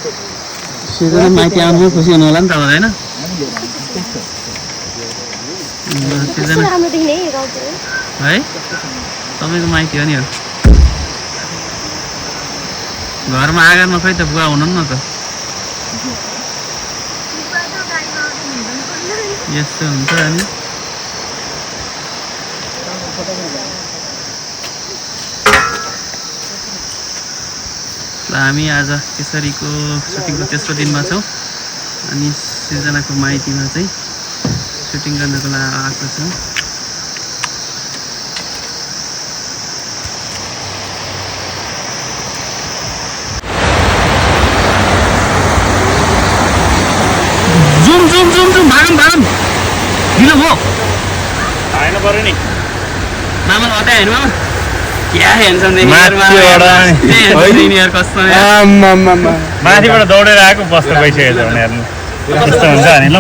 सिर्जना माइती आउनु खुसी हुनु होला नि त होइन है तपाईँको माइती हो नि हो घरमा आँगनमा खै त बुवा हुनु न त यस्तो हुन्छ अनि हामी आज केसरीको सुटिङको तेस्रो दिनमा छौँ अनि सिर्जनाको माइतीमा चाहिँ सुटिङ गर्नको लागि आएको छौँ जुम जुम जुम जुम भागम भागम ढिलो भयो आएन पर्यो नि मामा अतै होइन मामा क्या हेन्छन् माथिबाट दौडेर आएको बस्नु गइसकेको छ उनीहरू कस्तो हुन्छ नि ल